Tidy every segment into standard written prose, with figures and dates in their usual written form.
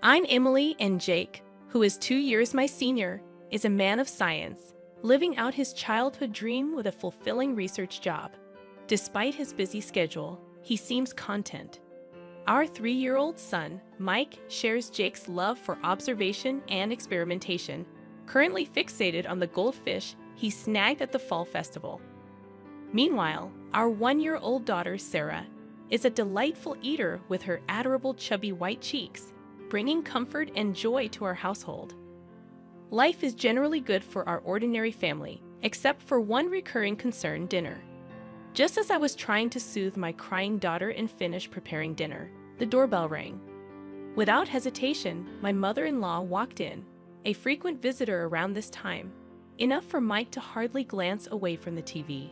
I'm Emily, and Jake, who is 2 years my senior, is a man of science, living out his childhood dream with a fulfilling research job. Despite his busy schedule, he seems content. Our 3-year-old son, Mike, shares Jake's love for observation and experimentation, currently fixated on the goldfish he snagged at the fall festival. Meanwhile, our 1-year-old daughter, Sarah, is a delightful eater with her adorable chubby white cheeks, bringing comfort and joy to our household. Life is generally good for our ordinary family, except for one recurring concern: dinner. Just as I was trying to soothe my crying daughter and finish preparing dinner, the doorbell rang. Without hesitation, my mother-in-law walked in, a frequent visitor around this time, enough for Mike to hardly glance away from the TV.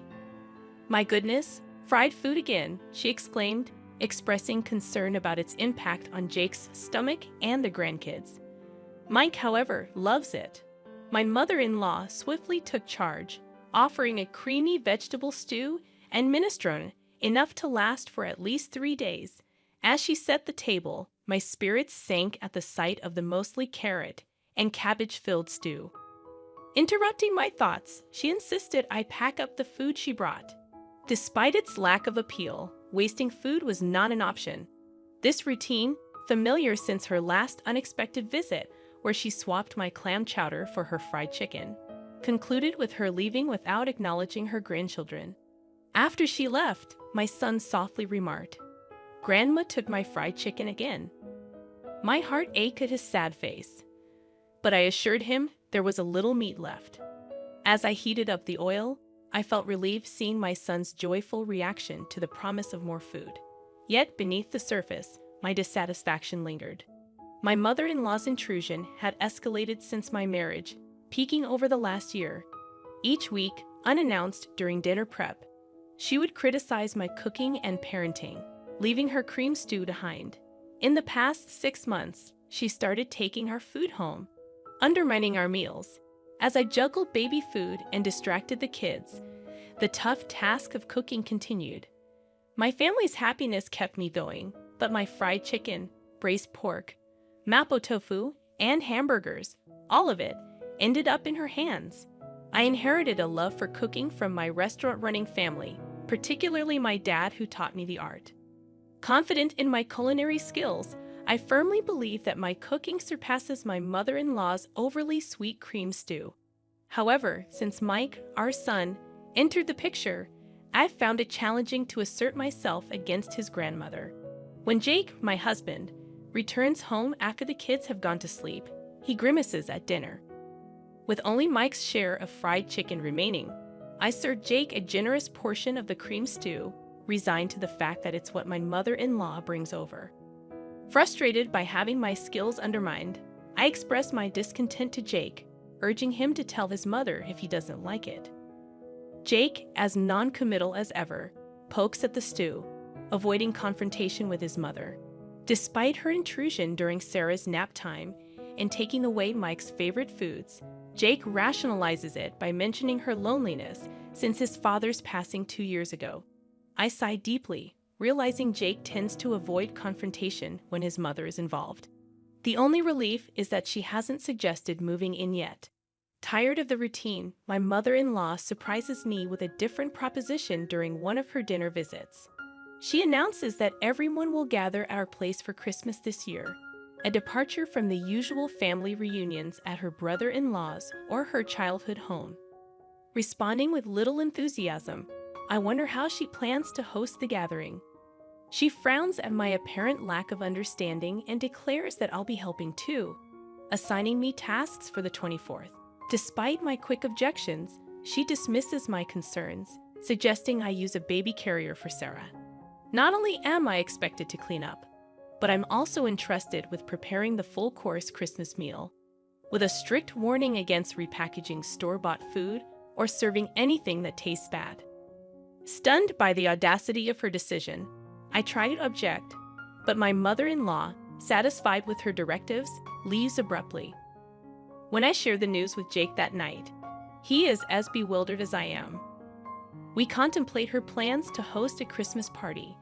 "My goodness, fried food again," she exclaimed, expressing concern about its impact on Jake's stomach and the grandkids. Mike, however, loves it. My mother-in-law swiftly took charge, offering a creamy vegetable stew and minestrone, enough to last for at least 3 days. As she set the table, my spirits sank at the sight of the mostly carrot and cabbage-filled stew. Interrupting my thoughts, she insisted I pack up the food she brought. Despite its lack of appeal, wasting food was not an option. This routine, familiar since her last unexpected visit, where she swapped my clam chowder for her fried chicken, concluded with her leaving without acknowledging her grandchildren. After she left, my son softly remarked, "Grandma took my fried chicken again." My heart ached at his sad face, but I assured him there was a little meat left. As I heated up the oil, I felt relieved seeing my son's joyful reaction to the promise of more food. Yet beneath the surface, my dissatisfaction lingered. My mother-in-law's intrusion had escalated since my marriage, peaking over the last year. Each week, unannounced during dinner prep, she would criticize my cooking and parenting, leaving her cream stew behind. In the past 6 months, she started taking our food home, undermining our meals. As I juggled baby food and distracted the kids, the tough task of cooking continued. My family's happiness kept me going, but my fried chicken, braised pork, mapo tofu, and hamburgers, all of it, ended up in her hands. I inherited a love for cooking from my restaurant-running family, particularly my dad, who taught me the art. Confident in my culinary skills, I firmly believe that my cooking surpasses my mother-in-law's overly sweet cream stew. However, since Mike, our son, entered the picture, I've found it challenging to assert myself against his grandmother. When Jake, my husband, returns home after the kids have gone to sleep, he grimaces at dinner. With only Mike's share of fried chicken remaining, I serve Jake a generous portion of the cream stew, resigned to the fact that it's what my mother-in-law brings over. Frustrated by having my skills undermined, I express my discontent to Jake, urging him to tell his mother if he doesn't like it. Jake, as non-committal as ever, pokes at the stew, avoiding confrontation with his mother. Despite her intrusion during Sarah's nap time and taking away Mike's favorite foods, Jake rationalizes it by mentioning her loneliness since his father's passing 2 years ago. I sigh deeply, realizing Jake tends to avoid confrontation when his mother is involved. The only relief is that she hasn't suggested moving in yet. Tired of the routine, my mother-in-law surprises me with a different proposition during one of her dinner visits. She announces that everyone will gather at our place for Christmas this year, a departure from the usual family reunions at her brother-in-law's or her childhood home. Responding with little enthusiasm, I wonder how she plans to host the gathering. She frowns at my apparent lack of understanding and declares that I'll be helping too, assigning me tasks for the 24th. Despite my quick objections, she dismisses my concerns, suggesting I use a baby carrier for Sarah. Not only am I expected to clean up, but I'm also entrusted with preparing the full-course Christmas meal, with a strict warning against repackaging store-bought food or serving anything that tastes bad. Stunned by the audacity of her decision, I try to object, but my mother-in-law, satisfied with her directives, leaves abruptly. When I share the news with Jake that night, he is as bewildered as I am. We contemplate her plans to host a Christmas party,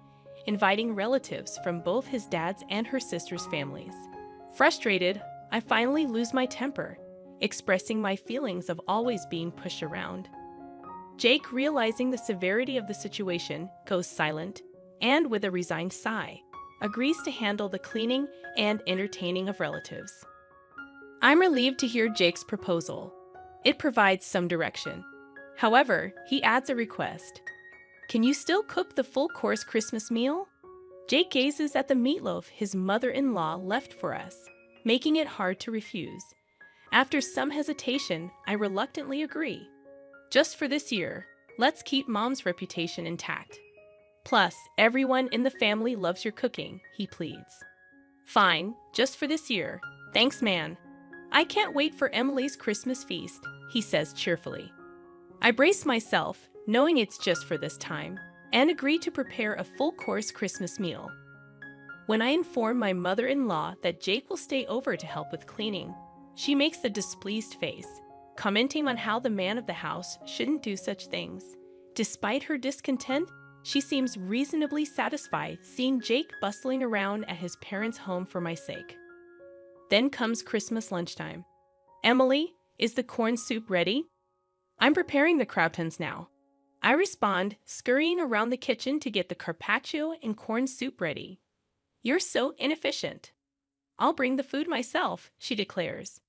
inviting relatives from both his dad's and her sister's families. Frustrated, I finally lose my temper, expressing my feelings of always being pushed around. Jake, realizing the severity of the situation, goes silent and, with a resigned sigh, agrees to handle the cleaning and entertaining of relatives. I'm relieved to hear Jake's proposal. It provides some direction. However, he adds a request. Can you still cook the full-course Christmas meal? Jake gazes at the meatloaf his mother-in-law left for us, making it hard to refuse. After some hesitation, I reluctantly agree. Just for this year, let's keep Mom's reputation intact. Plus, everyone in the family loves your cooking, he pleads. Fine, just for this year. Thanks, man. I can't wait for Emily's Christmas feast, he says cheerfully. I brace myself, knowing it's just for this time, and agree to prepare a full-course Christmas meal. When I inform my mother-in-law that Jake will stay over to help with cleaning, she makes a displeased face, commenting on how the man of the house shouldn't do such things. Despite her discontent, she seems reasonably satisfied seeing Jake bustling around at his parents' home for my sake. Then comes Christmas lunchtime. Emily, is the corn soup ready? I'm preparing the croutons now. I respond, scurrying around the kitchen to get the carpaccio and corn soup ready. You're so inefficient. I'll bring the food myself, she declares.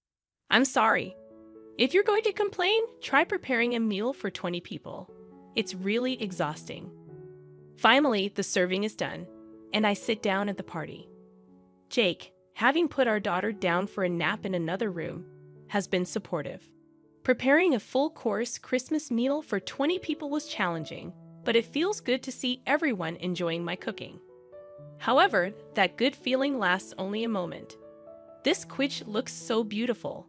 I'm sorry. If you're going to complain, try preparing a meal for 20 people. It's really exhausting. Finally, the serving is done, and I sit down at the party. Jake, having put our daughter down for a nap in another room, has been supportive. Preparing a full-course Christmas meal for 20 people was challenging, but it feels good to see everyone enjoying my cooking. However, that good feeling lasts only a moment. This quiche looks so beautiful.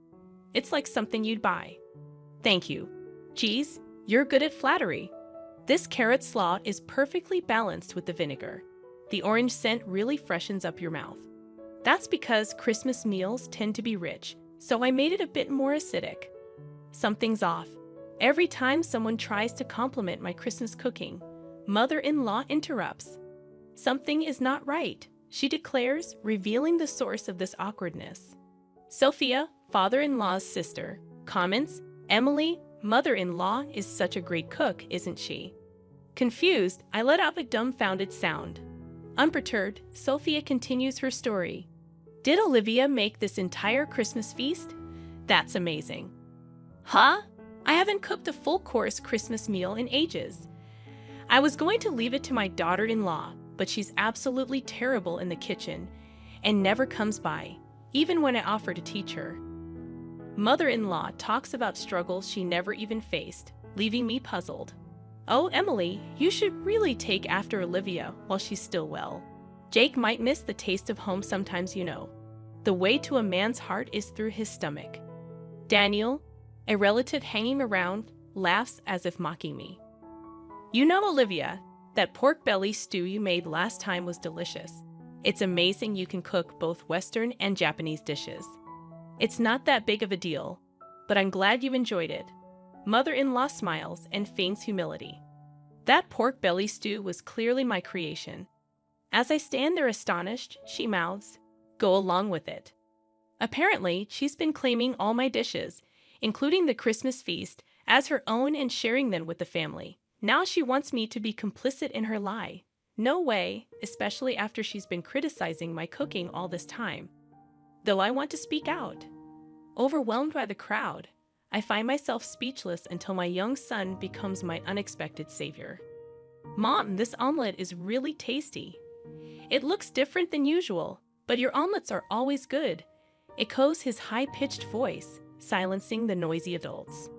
It's like something you'd buy. Thank you. Geez, you're good at flattery. This carrot slaw is perfectly balanced with the vinegar. The orange scent really freshens up your mouth. That's because Christmas meals tend to be rich, so I made it a bit more acidic. Something's off. Every time someone tries to compliment my Christmas cooking, mother-in-law interrupts. Something is not right, she declares, revealing the source of this awkwardness. Sophia, father-in-law's sister, comments, Emily, mother-in-law, is such a great cook, isn't she? Confused, I let out a dumbfounded sound. Unperturbed, Sophia continues her story. Did Olivia make this entire Christmas feast? That's amazing. Huh? I haven't cooked a full-course Christmas meal in ages. I was going to leave it to my daughter-in-law, but she's absolutely terrible in the kitchen and never comes by, even when I offer to teach her. Mother-in-law talks about struggles she never even faced, leaving me puzzled. Oh, Emily, you should really take after Olivia while she's still well. Jake might miss the taste of home sometimes, you know. The way to a man's heart is through his stomach. Daniel, a relative hanging around, laughs as if mocking me. You know, Olivia, that pork belly stew you made last time was delicious. It's amazing you can cook both Western and Japanese dishes. It's not that big of a deal, but I'm glad you enjoyed it. Mother-in-law smiles and feigns humility. That pork belly stew was clearly my creation. As I stand there astonished, she mouths, "Go along with it." Apparently, she's been claiming all my dishes, including the Christmas feast, as her own and sharing them with the family. Now she wants me to be complicit in her lie. No way, especially after she's been criticizing my cooking all this time. Though I want to speak out. Overwhelmed by the crowd, I find myself speechless until my young son becomes my unexpected savior. Mom, this omelet is really tasty. It looks different than usual, but your omelets are always good, echoes his high-pitched voice, silencing the noisy adults.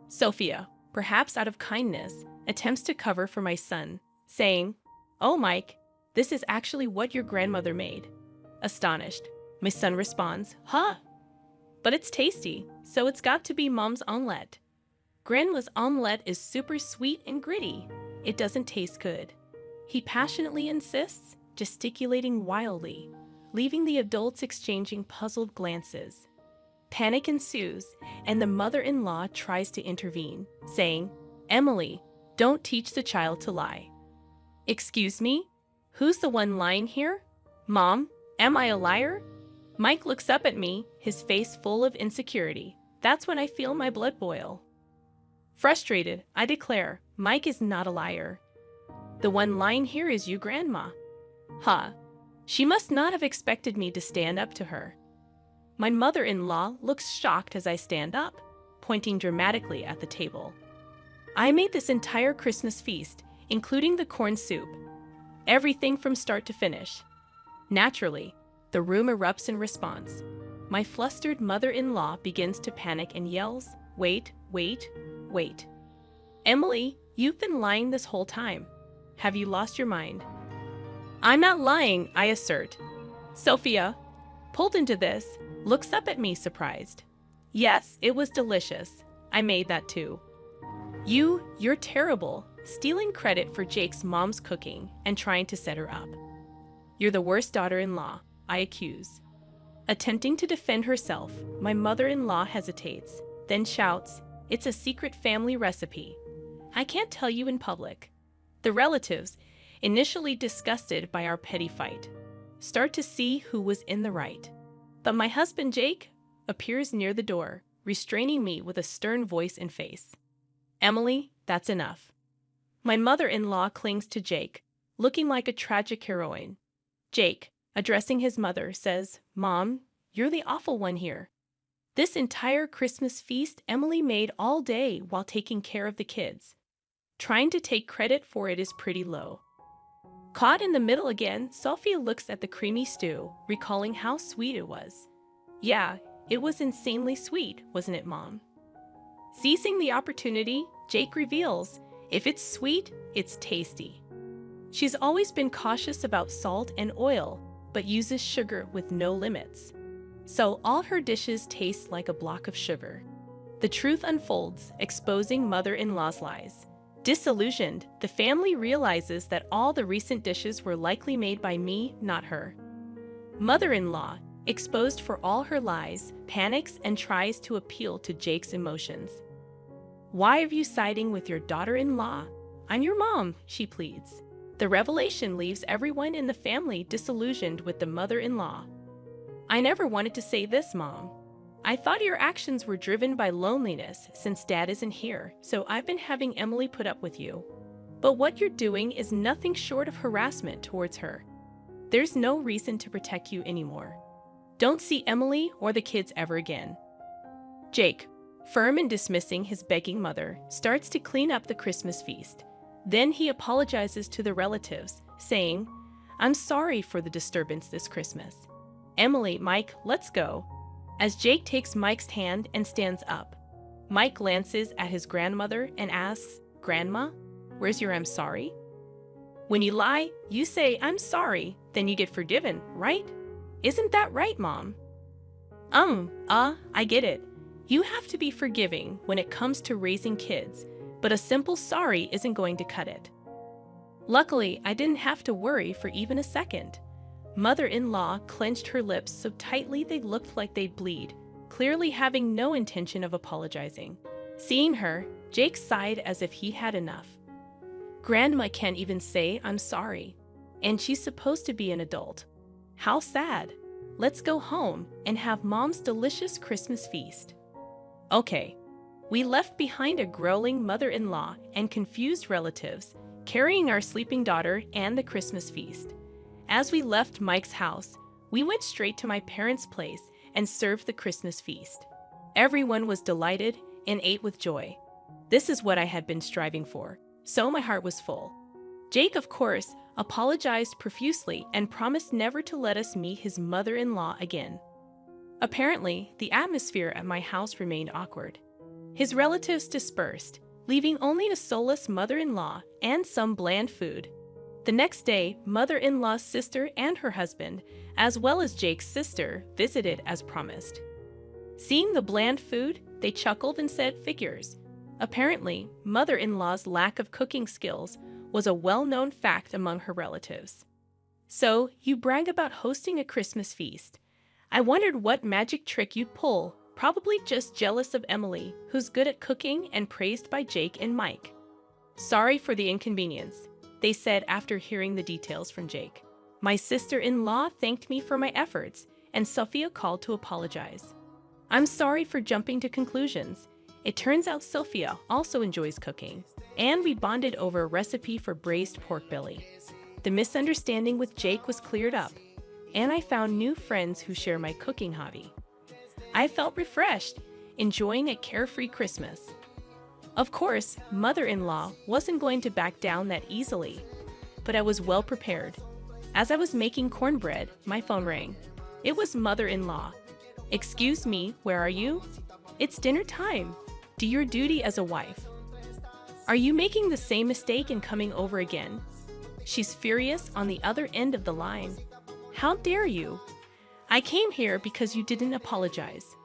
Sophia, perhaps out of kindness, attempts to cover for my son, saying, "Oh, Mike, this is actually what your grandmother made." Astonished, my son responds, "Huh? But it's tasty, so it's got to be Mom's omelet." Grandma's omelet is super sweet and gritty. It doesn't taste good. He passionately insists, gesticulating wildly, leaving the adults exchanging puzzled glances. Panic ensues, and the mother-in-law tries to intervene, saying, "Emily, don't teach the child to lie." Excuse me? Who's the one lying here? Mom, am I a liar? Mike looks up at me, his face full of insecurity. That's when I feel my blood boil. Frustrated, I declare, Mike is not a liar. The one lying here is you, Grandma. Ha! She must not have expected me to stand up to her. My mother-in-law looks shocked as I stand up, pointing dramatically at the table. I made this entire Christmas feast, including the corn soup. Everything from start to finish. Naturally, the room erupts in response. My flustered mother-in-law begins to panic and yells, "Wait, wait, wait. Emily, you've been lying this whole time. Have you lost your mind?" I'm not lying, I assert. Sophia, pulled into this, looks up at me surprised. Yes, it was delicious. I made that too. You're terrible, stealing credit for Jake's mom's cooking and trying to set her up. You're the worst daughter-in-law, I accuse. Attempting to defend herself, my mother-in-law hesitates, then shouts, "It's a secret family recipe. I can't tell you in public." The relatives, initially disgusted by our petty fight, start to see who was in the right. But my husband Jake appears near the door, restraining me with a stern voice and face. "Emily, that's enough." My mother-in-law clings to Jake, looking like a tragic heroine. Jake, addressing his mother, says, "Mom, you're the awful one here. This entire Christmas feast Emily made all day while taking care of the kids. Trying to take credit for it is pretty low." Caught in the middle again, Sophia looks at the creamy stew, recalling how sweet it was. "Yeah, it was insanely sweet, wasn't it, Mom?" Seizing the opportunity, Jake reveals, if it's sweet, it's tasty. She's always been cautious about salt and oil, but uses sugar with no limits. So all her dishes taste like a block of sugar. The truth unfolds, exposing mother-in-law's lies. Disillusioned, the family realizes that all the recent dishes were likely made by me, not her. Mother-in-law, exposed for all her lies, panics and tries to appeal to Jake's emotions. "Why are you siding with your daughter-in-law? I'm your mom," she pleads. The revelation leaves everyone in the family disillusioned with the mother-in-law. "I never wanted to say this, Mom. I thought your actions were driven by loneliness since Dad isn't here, so I've been having Emily put up with you. But what you're doing is nothing short of harassment towards her. There's no reason to protect you anymore. Don't see Emily or the kids ever again." Jake, firm in dismissing his begging mother, starts to clean up the Christmas feast. Then he apologizes to the relatives, saying, "I'm sorry for the disturbance this Christmas. Emily, Mike, let's go." As Jake takes Mike's hand and stands up, Mike glances at his grandmother and asks, "Grandma, where's your I'm sorry?" When you lie, you say, "I'm sorry," then you get forgiven, right? Isn't that right, Mom? I get it. You have to be forgiving when it comes to raising kids, but a simple sorry isn't going to cut it. Luckily, I didn't have to worry for even a second. Mother-in-law clenched her lips so tightly they looked like they'd bleed, clearly having no intention of apologizing. Seeing her, Jake sighed as if he had enough. Grandma can't even say "I'm sorry," and she's supposed to be an adult. How sad. Let's go home and have Mom's delicious Christmas feast. Okay. We left behind a growling mother-in-law and confused relatives, carrying our sleeping daughter and the Christmas feast. As we left Mike's house, we went straight to my parents' place and served the Christmas feast. Everyone was delighted and ate with joy. This is what I had been striving for, so my heart was full. Jake, of course, apologized profusely and promised never to let us meet his mother-in-law again. Apparently, the atmosphere at my house remained awkward. His relatives dispersed, leaving only a soulless mother-in-law and some bland food. The next day, mother-in-law's sister and her husband, as well as Jake's sister, visited as promised. Seeing the bland food, they chuckled and said figures. Apparently, mother-in-law's lack of cooking skills was a well-known fact among her relatives. "So, you brag about hosting a Christmas feast. I wondered what magic trick you'd pull. Probably just jealous of Emily, who's good at cooking and praised by Jake and Mike." "Sorry for the inconvenience," they said after hearing the details from Jake. "My sister-in-law thanked me for my efforts and Sophia called to apologize. I'm sorry for jumping to conclusions. It turns out Sophia also enjoys cooking, and we bonded over a recipe for braised pork belly. The misunderstanding with Jake was cleared up, and I found new friends who share my cooking hobby. I felt refreshed, enjoying a carefree Christmas. Of course, mother-in-law wasn't going to back down that easily, but I was well prepared. As I was making cornbread, my phone rang. It was mother-in-law. "Excuse me, where are you?" "It's dinner time. Do your duty as a wife." "Are you making the same mistake and coming over again?" She's furious on the other end of the line. "How dare you? I came here because you didn't apologize.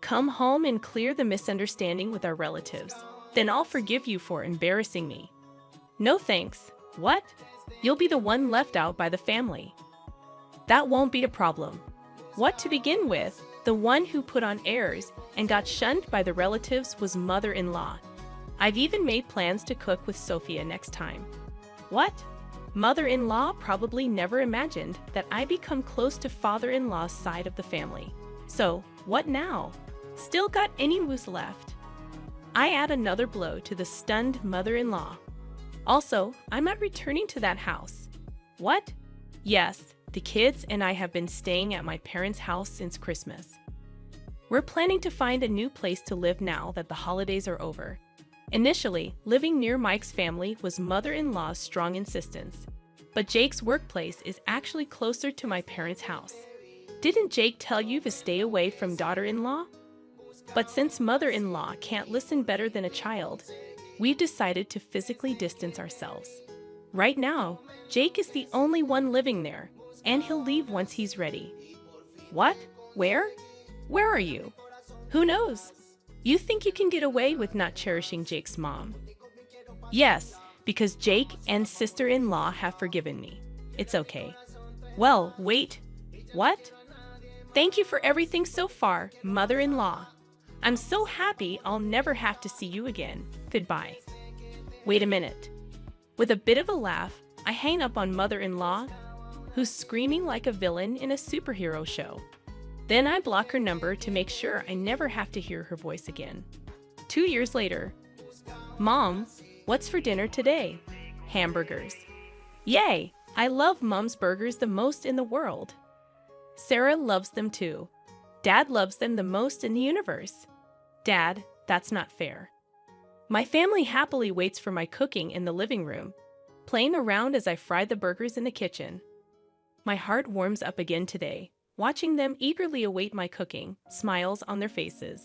Come home and clear the misunderstanding with our relatives. Then I'll forgive you for embarrassing me." "No thanks." "What? You'll be the one left out by the family." "That won't be a problem." "What, to begin with, the one who put on airs and got shunned by the relatives was mother-in-law. I've even made plans to cook with Sophia next time." "What?" Mother-in-law probably never imagined that I become close to father-in-law's side of the family. So, what now? Still got any moose left? I add another blow to the stunned mother-in-law. Also, I'm not returning to that house. What? Yes, the kids and I have been staying at my parents' house since Christmas. We're planning to find a new place to live now that the holidays are over. Initially, living near Mike's family was mother-in-law's strong insistence, but Jake's workplace is actually closer to my parents' house. Didn't Jake tell you to stay away from daughter-in-law? But since mother-in-law can't listen better than a child, we've decided to physically distance ourselves. Right now, Jake is the only one living there, and he'll leave once he's ready. What? Where? Where are you? Who knows? You think you can get away with not cherishing Jake's mom? Yes, because Jake and sister-in-law have forgiven me. It's okay. Well, wait. What? Thank you for everything so far, mother-in-law. I'm so happy I'll never have to see you again. Goodbye. Wait a minute. With a bit of a laugh, I hang up on mother-in-law, who's screaming like a villain in a superhero show. Then I block her number to make sure I never have to hear her voice again. 2 years later. Mom, what's for dinner today? Hamburgers. Yay! I love Mom's burgers the most in the world. Sarah loves them too. Dad loves them the most in the universe. Dad, that's not fair. My family happily waits for my cooking in the living room, playing around as I fry the burgers in the kitchen. My heart warms up again today, watching them eagerly await my cooking, smiles on their faces.